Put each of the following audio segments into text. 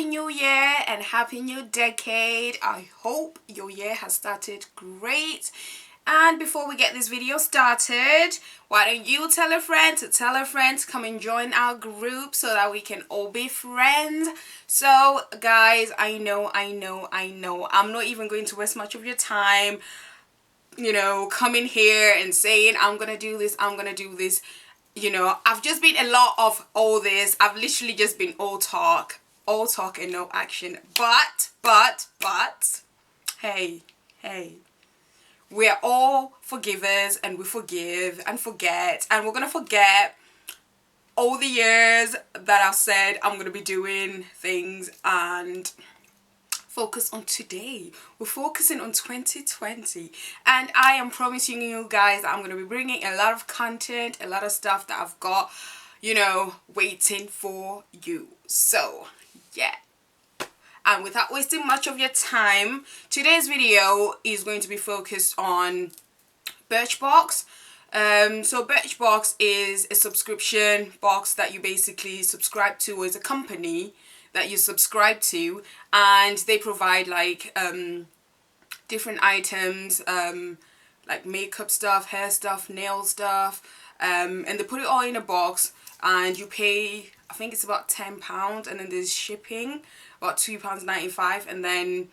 Happy New Year and Happy New Decade. I hope your year has started great. And before we get this video started, why don't you tell a friend to tell a friend to come and join our group so that we can all be friends. So guys, I know I'm not even going to waste much of your time, you know, coming here and saying I'm gonna do this, you know. I've just been a lot of all this. I've literally just been all talk and no action. But hey, we're all forgivers, and we forgive and forget, and we're gonna forget all the years that I've said I'm gonna be doing things and focus on today. We're focusing on 2020, and I am promising you guys that I'm going to be bringing a lot of content, a lot of stuff that I've got, you know, waiting for you. So yeah, and without wasting much of your time, today's video is going to be focused on BirchBox. So BirchBox is a subscription box that you basically subscribe to as a company that you subscribe to, and they provide like different items, like makeup stuff, hair stuff, nail stuff, and they put it all in a box, and you pay, I think it's about £10, and then there's shipping about £2.95, and then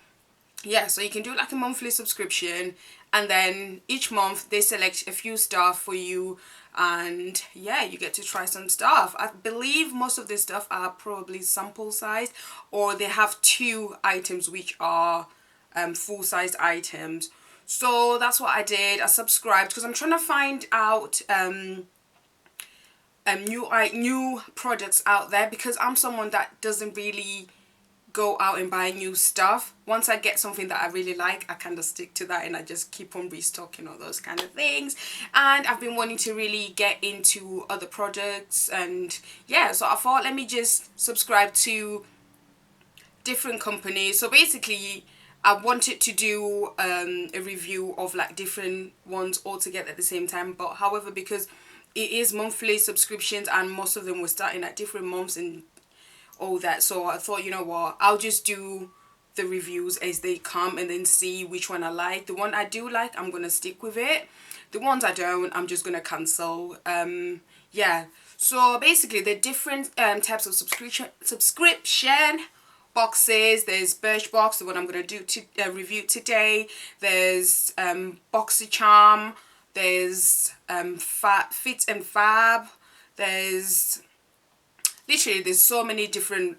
yeah, so you can do like a monthly subscription, and then each month they select a few stuff for you, and yeah, you get to try some stuff. I believe most of this stuff are probably sample size, or they have 2 items which are full-sized items. So that's what I did. I subscribed because I'm trying to find out new products out there, because I'm someone that doesn't really go out and buy new stuff. Once I get something that I really like, I kind of stick to that, and I just keep on restocking all those kind of things. And I've been wanting to really get into other products, and yeah, so I thought, let me just subscribe to different companies. So basically I wanted to do a review of like different ones all together at the same time, but however, because it is monthly subscriptions and most of them were starting at different months and all that, so I thought, you know what, I'll just do the reviews as they come and then see which one I like. The one I do like, I'm gonna stick with it. The ones I don't, I'm just gonna cancel. Yeah, so basically the different types of subscription boxes. There's BirchBox, the one I'm gonna do to review today. There's BoxyCharm. There's Fit and Fab. There's literally, there's so many different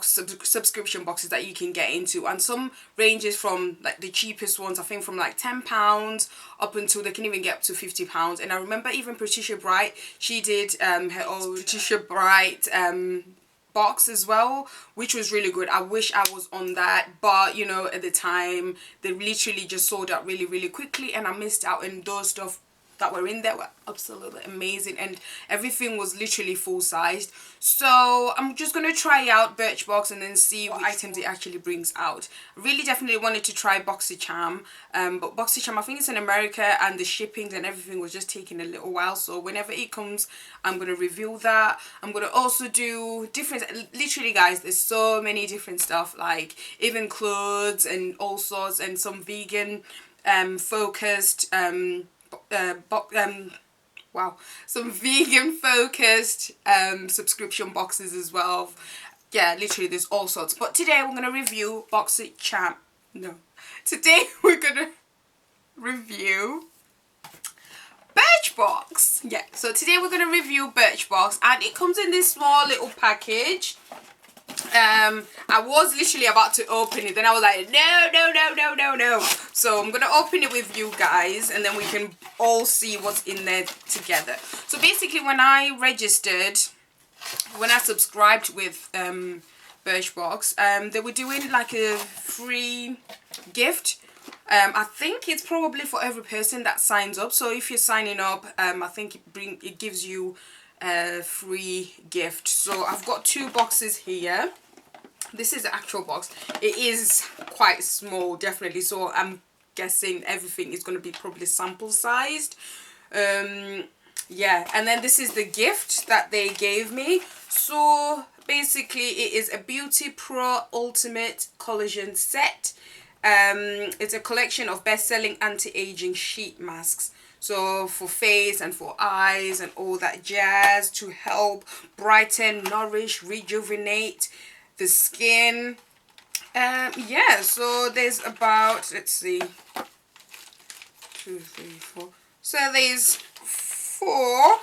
subscription boxes that you can get into, and some ranges from like the cheapest ones, I think from like £10 up until they can even get up to £50. And I remember even Patricia Bright, she did her own Patricia Bright box as well, which was really good. I wish I was on that, but you know, at the time they literally just sold out really quickly, and I missed out. And those stuff that were in there were absolutely amazing, and everything was literally full-sized. So I'm just going to try out BirchBox and then see what items it actually brings out. Really definitely wanted to try BoxyCharm, but BoxyCharm, I think it's in America, and the shipping and everything was just taking a little while. So whenever it comes, I'm going to review that. I'm going to also do different, literally guys, there's so many different stuff, like even clothes and all sorts, and some vegan focused some vegan focused subscription boxes as well. Yeah, literally there's all sorts. But today we're gonna review today we're gonna review BirchBox. Yeah, so today we're gonna review BirchBox, and it comes in this small little package. I was literally about to open it, then I was like, no. So I'm gonna open it with you guys, and then we can all see what's in there together. So basically, when I subscribed with BirchBox, they were doing like a free gift. I think it's probably for every person that signs up. So if you're signing up, I think it gives you a free gift. So I've got 2 boxes here. This is the actual box. It is quite small, definitely, so I'm guessing everything is going to be probably sample sized. Yeah, and then this is the gift that they gave me. So basically it is a Beauty Pro Ultimate Collagen Set. It's a collection of best-selling anti-aging sheet masks, so for face and for eyes and all that jazz, to help brighten, nourish, rejuvenate the skin. Yeah, so there's about, let's see, 2, 3, 4, so there's four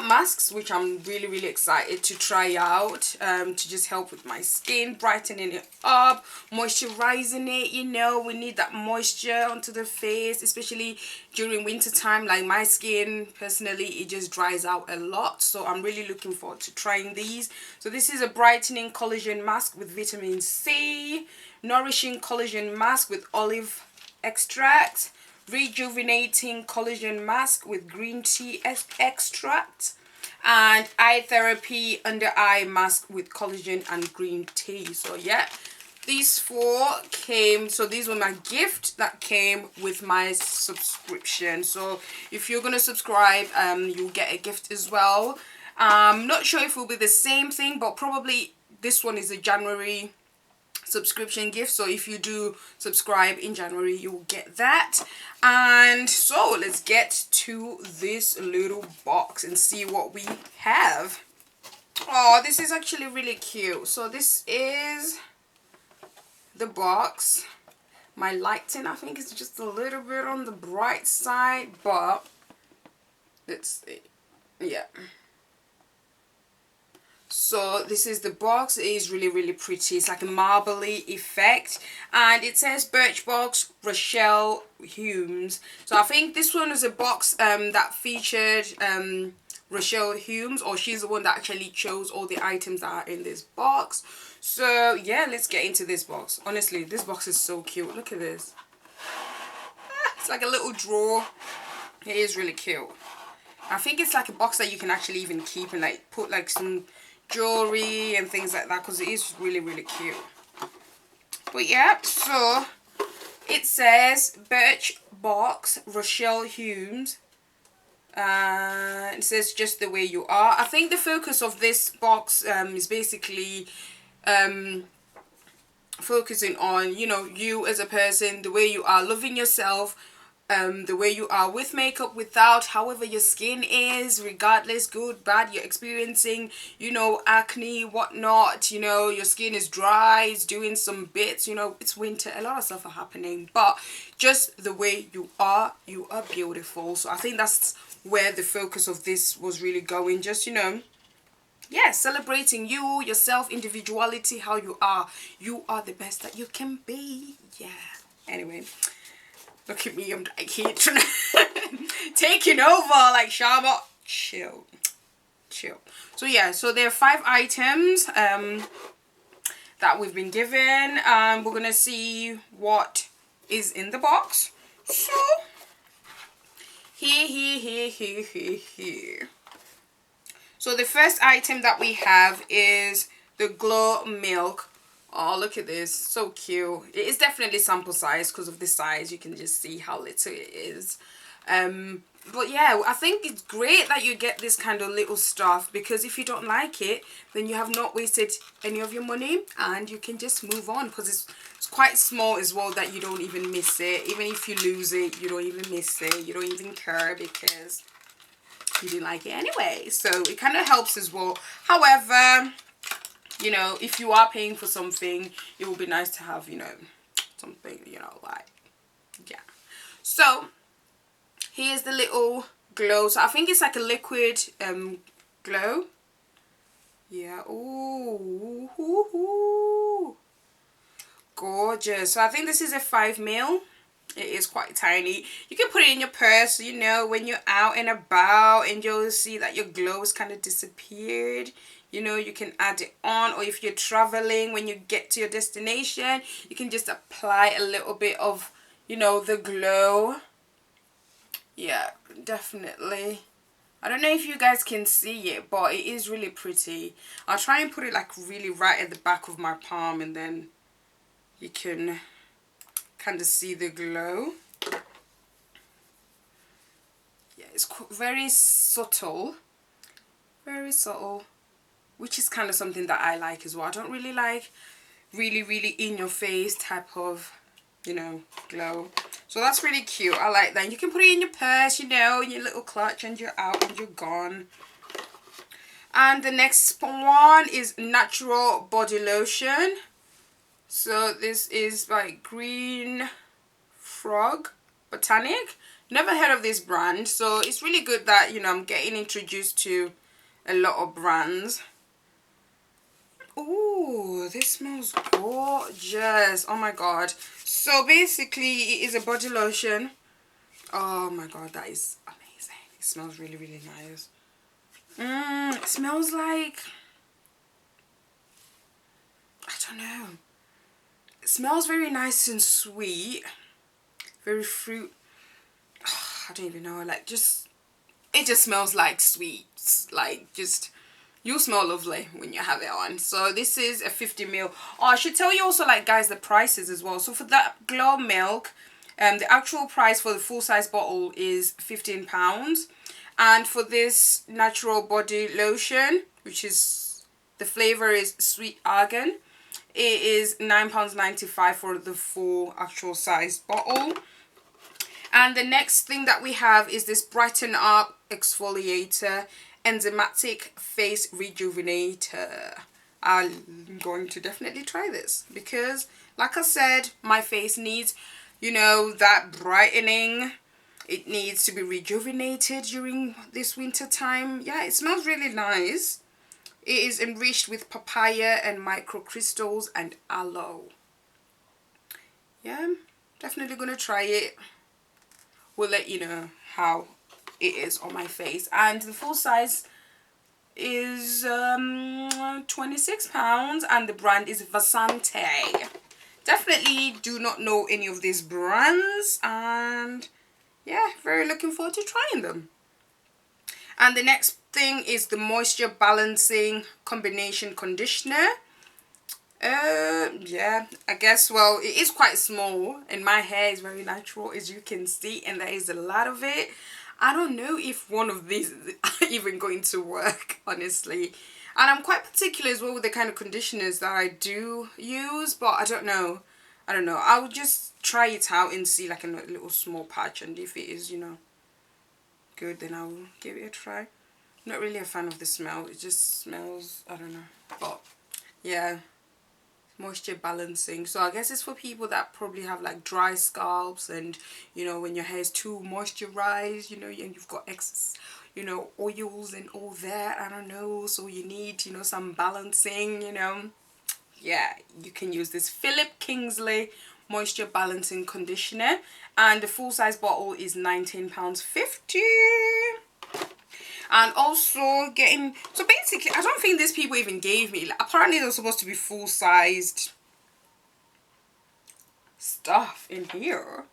masks, which I'm really excited to try out, to just help with my skin, brightening it up, moisturizing it. You know, we need that moisture onto the face, especially during winter time. Like my skin personally, it just dries out a lot, so I'm really looking forward to trying these. So this is a brightening collagen mask with vitamin C, nourishing collagen mask with olive extract, rejuvenating collagen mask with green tea extract, and eye therapy under eye mask with collagen and green tea. So yeah, these 4 came, so these were my gift that came with my subscription. So if you're gonna subscribe, you'll get a gift as well. I'm not sure if it will be the same thing, but probably this one is a January subscription gift, so if you do subscribe in January, you will get that. And so let's get to this little box and see what we have. Oh, this is actually really cute. So this is the box. My lighting, I think, is just a little bit on the bright side, but let's see. Yeah, so this is the box. It is really pretty. It's like a marbly effect, and it says BirchBox Rochelle Humes. So I think this one is a box that featured Rochelle Humes, or she's the one that actually chose all the items that are in this box. So yeah, let's get into this box. Honestly, this box is so cute. Look at this. It's like a little drawer. It is really cute. I think it's like a box that you can actually even keep and like put like some jewelry and things like that, because it is really cute. But yeah, so it says BirchBox Rochelle Humes. It says just the way you are. I think the focus of this box is basically focusing on, you know, you as a person, the way you are, loving yourself, the way you are with makeup, without, however your skin is, regardless, good, bad, you're experiencing, you know, acne, whatnot, you know, your skin is dry, it's doing some bits, you know, it's winter, a lot of stuff are happening, but just the way you are beautiful. So I think that's where the focus of this was really going, just, you know, yeah, celebrating you, yourself, individuality, how you are the best that you can be. Yeah, anyway, look at me, I'm like here taking over like Sham. Chill. So yeah, so there are 5 items that we've been given. We're gonna see what is in the box. So here. So the first item that we have is the Glow Milk. Oh, look at this, so cute. It is definitely sample size because of the size. You can just see how little it is. But yeah, I think it's great that you get this kind of little stuff, because if you don't like it, then you have not wasted any of your money and you can just move on, because it's quite small as well, that you don't even miss it. Even if you lose it, you don't even miss it. You don't even care because you didn't like it anyway. So it kind of helps as well. However, you know, if you are paying for something, it would be nice to have, you know, something, you know, like, yeah. So here's the little glow. So I think it's like a liquid glow. Yeah. Ooh, gorgeous. So I think this is a 5ml. It is quite tiny. You can put it in your purse, you know, when you're out and about and you'll see that your glow has kind of disappeared. You know, you can add it on, or if you're traveling, when you get to your destination, you can just apply a little bit of, you know, the glow. Yeah, definitely. I don't know if you guys can see it, but it is really pretty. I'll try and put it like really right at the back of my palm, and then you can kind of see the glow. Yeah, it's very subtle which is kind of something that I like as well. I don't really like really in your face type of, you know, glow. So that's really cute. I like that. You can put it in your purse, you know, in your little clutch, and you're out and you're gone. And the next one is Natural Body Lotion. So this is by Green Frog Botanic. Never heard of this brand, so it's really good that, you know, I'm getting introduced to a lot of brands. Ooh, this smells gorgeous. Oh my god. So basically it is a body lotion. Oh my god, that is amazing. It smells really nice. It smells like, I don't know. It smells very nice and sweet. Very fruit. Oh, I don't even know. Like, just, it just smells like sweets. Like, just, you'll smell lovely when you have it on. So this is a 50 ml. Oh, I should tell you also, like, guys, the prices as well. So for that Glow Milk, the actual price for the full size bottle is £15. And for this Natural Body Lotion, which is, the flavor is Sweet Argan, it is £9.95 for the full actual size bottle. And the next thing that we have is this Brighten Up Exfoliator Enzymatic Face Rejuvenator. I'm going to definitely try this because, like I said, my face needs, you know, that brightening. It needs to be rejuvenated during this winter time. Yeah, it smells really nice. It is enriched with papaya and microcrystals and aloe. Yeah, definitely gonna try it. We'll let you know how it is on my face. And the full size is £26 and the brand is Vasante. Definitely do not know any of these brands, and yeah, very looking forward to trying them. And the next thing is the Moisture Balancing Combination Conditioner. Yeah, I guess, well, it is quite small and my hair is very natural, as you can see, and there is a lot of it. I don't know if one of these is even going to work, honestly. And I'm quite particular as well with the kind of conditioners that I do use, but I don't know. I'll just try it out and see, like, a little small patch, and if it is, you know, good, then I will give it a try. Not really a fan of the smell. It just smells, I don't know. But yeah, moisture balancing. So I guess it's for people that probably have like dry scalps, and you know, when your hair is too moisturized, you know, and you've got excess, you know, oils and all that, I don't know, so you need, you know, some balancing, you know. Yeah, you can use this Philip Kingsley Moisture Balancing Conditioner, and the full size bottle is £19.50. And also getting, so basically, I don't think these people even gave me, like, apparently they're supposed to be full-sized stuff in here.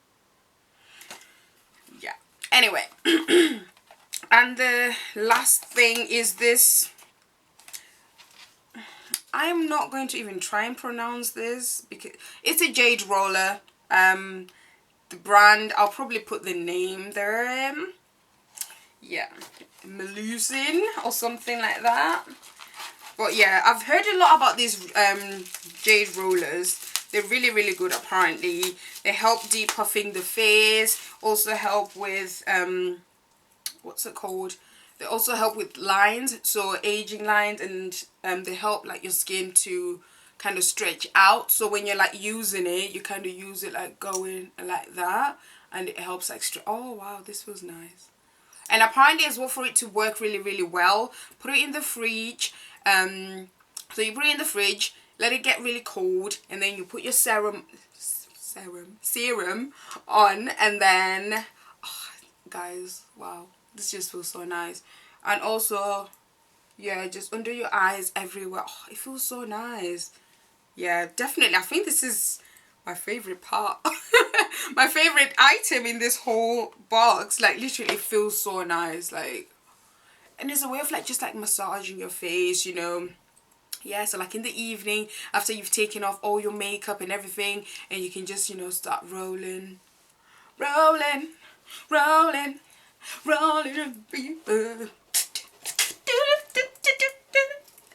Yeah, anyway. And the last thing is this, I'm not going to even try and pronounce this because it's a jade roller. The brand, I'll probably put the name there. Yeah, Melusine or something like that. But yeah, I've heard a lot about these jade rollers. They're really good apparently. They help depuffing the face, also help with what's it called, they also help with lines, so aging lines, and they help like your skin to kind of stretch out. So when you're like using it, you kind of use it like going like that, and it helps like oh wow, this was nice. And apparently as well, for it to work really well, put it in the fridge. So you put it in the fridge, let it get really cold, and then you put your serum on, and then oh, guys, wow, this just feels so nice. And also, yeah, just under your eyes, everywhere. Oh, it feels so nice. Yeah, definitely. I think this is my favorite part. My favorite item in this whole box. Like, literally, it feels so nice. Like, and it's a way of like just like massaging your face, you know. Yeah, so like in the evening, after you've taken off all your makeup and everything, and you can just, you know, start rolling.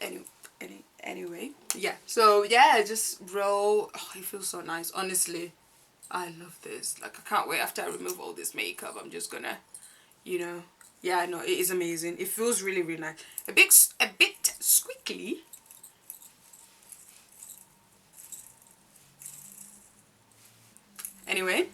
Anyway, Anyway, yeah, so yeah, just roll. Oh, it feels so nice, honestly. I love this. Like, I can't wait after I remove all this makeup. I'm just gonna, you know, yeah, no, it is amazing. It feels really, really nice. A bit squiggly. Anyway,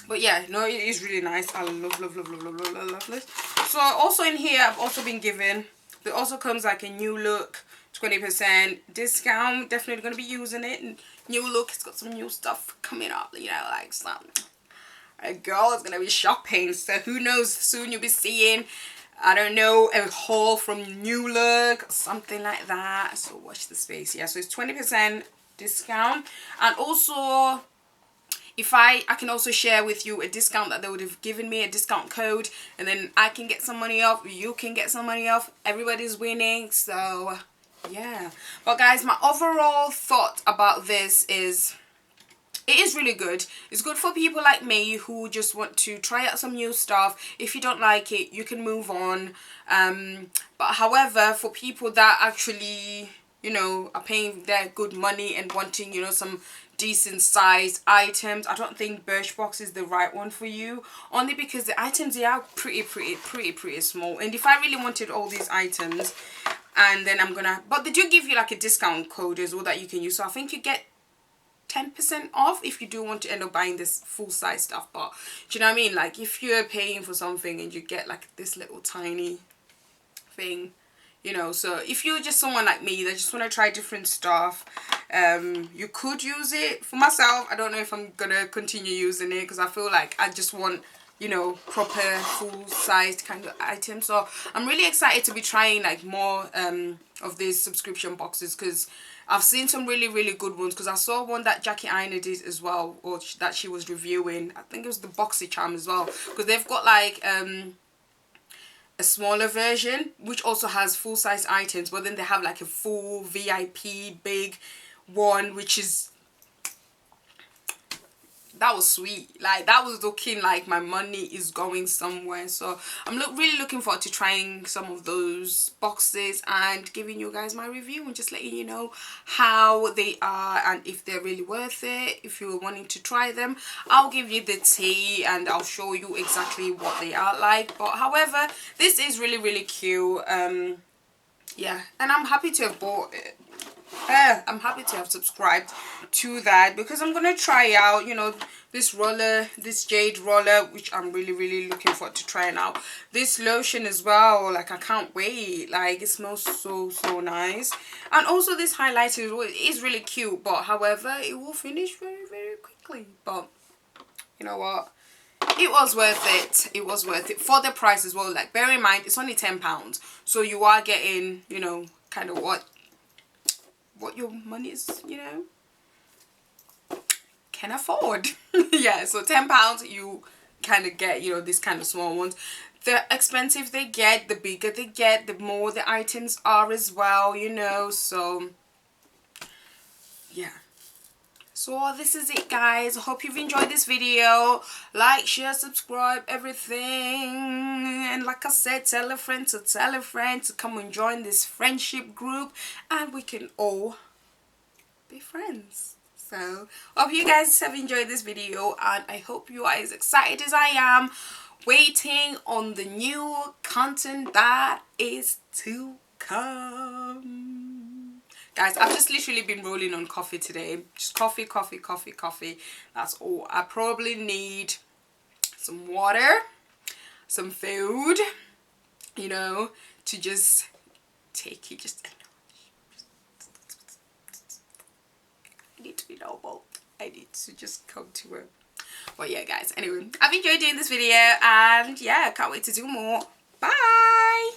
but yeah, no, it is really nice. I love this. So also in here, I've also been given, there also comes like a new look 20% discount. Definitely gonna be using it. New look, it's got some new stuff coming up, you know, like some, a girl is gonna be shopping, so who knows, soon you'll be seeing, I don't know, a haul from New Look or something like that. So watch the space. Yeah, so it's 20% discount. And also, if I can also share with you a discount that they would have given me, a discount code, and then I can get some money off, you can get some money off, everybody's winning. So yeah, but guys, my overall thought about this is, it is really good. It's good for people like me who just want to try out some new stuff. If you don't like it, you can move on. But however, for people that actually, you know, are paying their good money and wanting, you know, some decent sized items, I don't think BirchBox is the right one for you. Only because the items, they are pretty small. And if I really wanted all these items, and then I'm gonna, but they do give you like a discount code as well that you can use. So I think you get 10% off if you do want to end up buying this full size stuff. But do you know what I mean? Like, if you're paying for something and you get like this little tiny thing, you know, so if you're just someone like me that just want to try different stuff, you could use it. For myself, I don't know if I'm gonna continue using it because I feel like I just want, you know, proper full-sized kind of items. So I'm really excited to be trying like more of these subscription boxes, because I've seen some really good ones. Because I saw one that Jackie Aina did as well, or that she was reviewing. I think it was the Boxy Charm as well, because they've got like a smaller version which also has full-size items, but then they have like a full VIP big one, which is, that was sweet. Like, that was looking like my money is going somewhere. So I'm really looking forward to trying some of those boxes and giving you guys my review and just letting you know how they are and if they're really worth it. If you're wanting to try them, I'll give you the tea and I'll show you exactly what they are like. But however, this is really cute. Yeah, and I'm happy to have bought it. I'm happy to have subscribed to that, because I'm gonna try out, you know, this roller, this jade roller, which I'm really looking forward to trying out. This lotion as well, like, I can't wait. Like, it smells so nice. And also this highlighter as well, it is really cute, but however, it will finish very quickly. But you know what, it was worth it. It was worth it for the price as well. Like, bear in mind, it's only £10, so you are getting, you know, kind of what your money is, you know, can afford. Yeah, so £10 you kind of get, you know, this kind of small ones. The expensive they get, the bigger they get, the more the items are as well, you know. So yeah, so this is it, guys. I hope you've enjoyed this video. Like, share, subscribe, everything. And like I said, tell a friend to come and join this friendship group, and we can all be friends. So hope you guys have enjoyed this video, and I hope you are as excited as I am, waiting on the new content that is to come. Guys, I've just literally been rolling on coffee today. Just coffee. That's all. I probably need some water, some food, you know, to just take it. Just, I need to be noble. I need to just come to it. But yeah, guys, anyway, I've enjoyed doing this video, and yeah, I can't wait to do more. Bye.